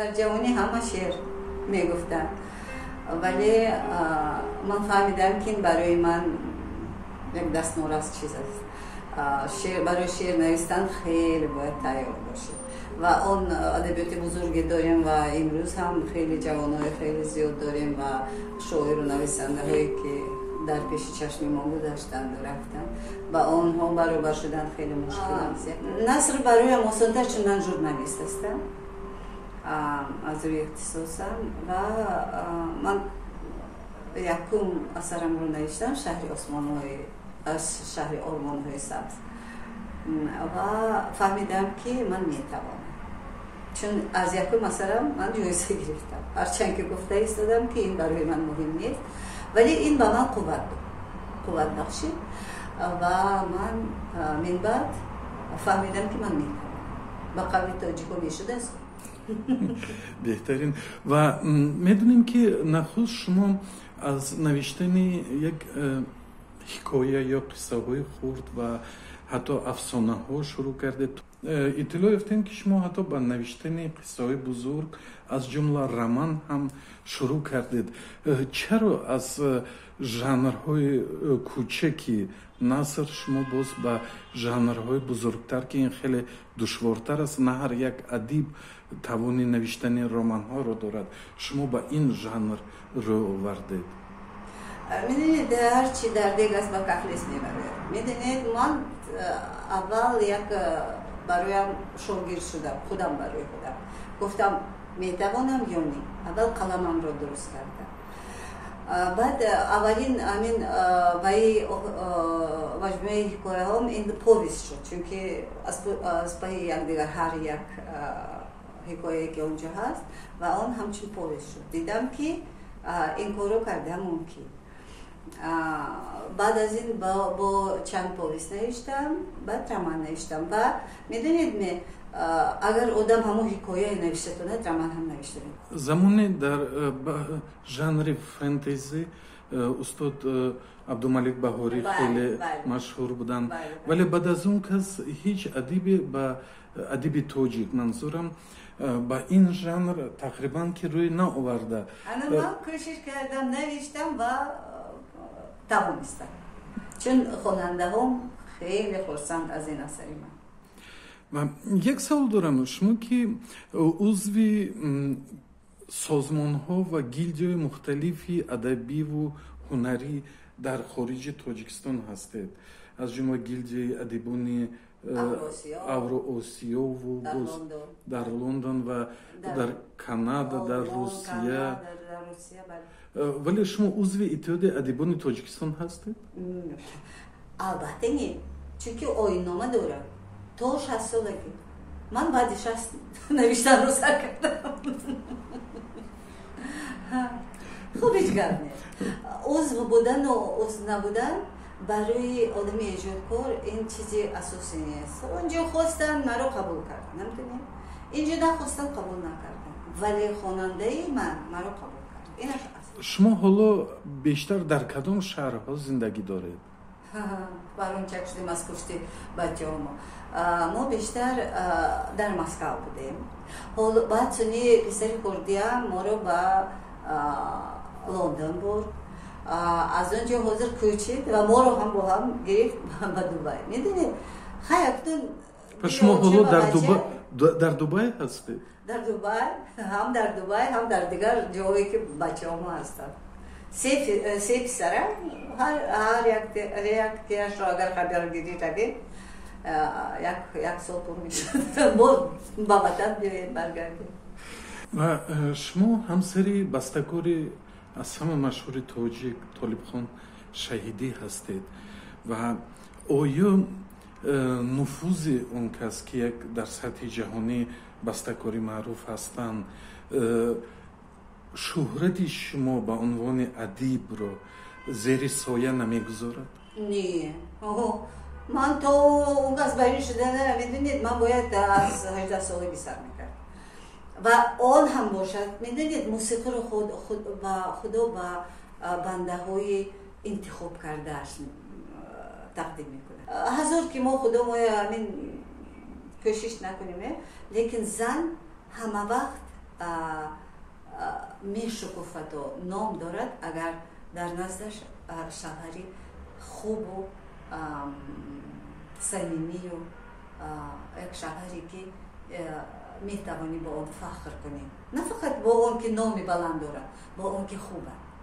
در جوانی همه شعر میگفتن، ولی من فهمیدم که این برای من یک دستمزد چیز است. برای شعر نوشتن خیلی باید تیار باشید و اون ادبیات بزرگی داریم و امروز هم خیلی جوانای خیلی زیاد داریم و شاعر و نویسنده هایی که در پیش چشم ما گذاشتن و رفتن و اونها برابر شدن خیلی مشکل است. نصر برای آسان‌تر چون من ژورنالیست هستم از روی اختصاصم و من یکم اثرم رو نوشتم شهر آرمان‌های سبز و فهمیدم که من میتوانم، چون از یکم اثرم من جایزه گرفتم، هرچند که گفته ایستادم که این برای من مهم نیست، ولی این به من قوت بخشید و من من بعد فهمیدم که من میتوانم با قوی تاجیکو میشد است. بهترین و میدونیم که نخست شما از نوشتن یک حکایه یا قصه های خرد و حتی افسانه ها شروع کردید. اطلاع یافتیم که شما حتی با نوشتن قصه های بزرگ از جمله رمان هم شروع کردید. چرا از ژانرهای کوچکی نثر شما باز با ژانرهای بزرگتر که این خیلی دشوارتر است، نه هر یک ادیب توان نوشتن رمان ها رو دارد، شما با این ژانر رو آوردید؟ میدونید هر چی در دیگ است با کفلیس میبره. میدونید من اول برایم شاگرد شدم، خودم برای خودم گفتم میتوانم یا نه. اول قلمم رو درست کردم، بعد اولین امین بای مجموعه حکایه هم این پویست شد، چون که از پای یک دیگر هر یک حکایه که اونجا هست و آن همچون پویست شد. دیدم که این کارو کردم ممکن. بعد از این با چند پویست نوشتم، بعد رمان نوشتم و میدونید اگر آدم همون حکایه نوشته کنه رمان هم نوشته کنه. زمانی در ژانر فانتزی استاد عبدالملک بهاری خیلی مشهور بودن، ولی بعد از اون کس هیچ ادیبی با ادیب تاجیک منظورم با این ژانر تقریبا که روی نآورده. انا من کوشش کردم نوشتم و توانستم، چون خواننده هم خیلی خرسند از این اثر من. یک سوال دارم، شما که عضو سازمان ها و گیلدهای مختلفی ادبی و هنری در خارج تاجیکستان هستید، از جمله گیلد ادیبان اوراسیا و در لندن و در کانادا، در روسیه. ولی شما عضو اتحاد ادیبان تاجیکستان هستید؟ البته نه، چون که آیین‌نامه دارم تا 60 سالگی. من بعد 60 نوشتن رو سر کردم. خوب هیچ گپ نیست. عضو بودن و عضو نبودن برای آدم ایجادکار این چیزی اساسی نیست. اونجا خواستن مرا قبول کردن، نمیدونی؟ اینجا نخواستن قبول نکردن، ولی خواننده من مرا قبول کرد. این اصل. شما حالا بیشتر در کدام شهرها زندگی دارید؟ برون چک شدیم از پشت بچه ما بیشتر در مسکو بودیم. حالا بعد سنی پسر کردیم ما رو به لندن برد، از اونجا حاضر کوچید و ما رو هم با هم گرفت به دوبای. میدونید خیلی شما حالا در دوبای هستید؟ در دوبای، هم در دیگر جایی که بچه هم هستن. سه پسرم، هر یک تیرش را اگر خبر گیری تگه یک سال پر میشد با وطن بیایید برگردیم. و شما همسری بستگاری از همه مشهور تاجیک طالب خان شهیدی هستید و آیا نفوذ اون کس که یک در سطح جهانی بستگاری معروف هستند شهرت شما به عنوان ادیب رو زیر سایه نمیگذارد؟ نه، من تا اون کس بیرون شده میدونید من باید از 18 سالگی سر میکرد و آن هم باشد. میدونید موسیقی رو خدا و بنده های انتخاب کرده تقدیم میکنه. هزار که ما خدا ما همین کوشش نکنیم، لیکن زن همه وقت мешукуфад ва ном дорад агар дар наздаш шаҳри хубу самимию як шаҳре ки метавонӣ бо он фахр кунӣ, на фақат бо он ки номи баланд дорад, бо он ки хуб аст.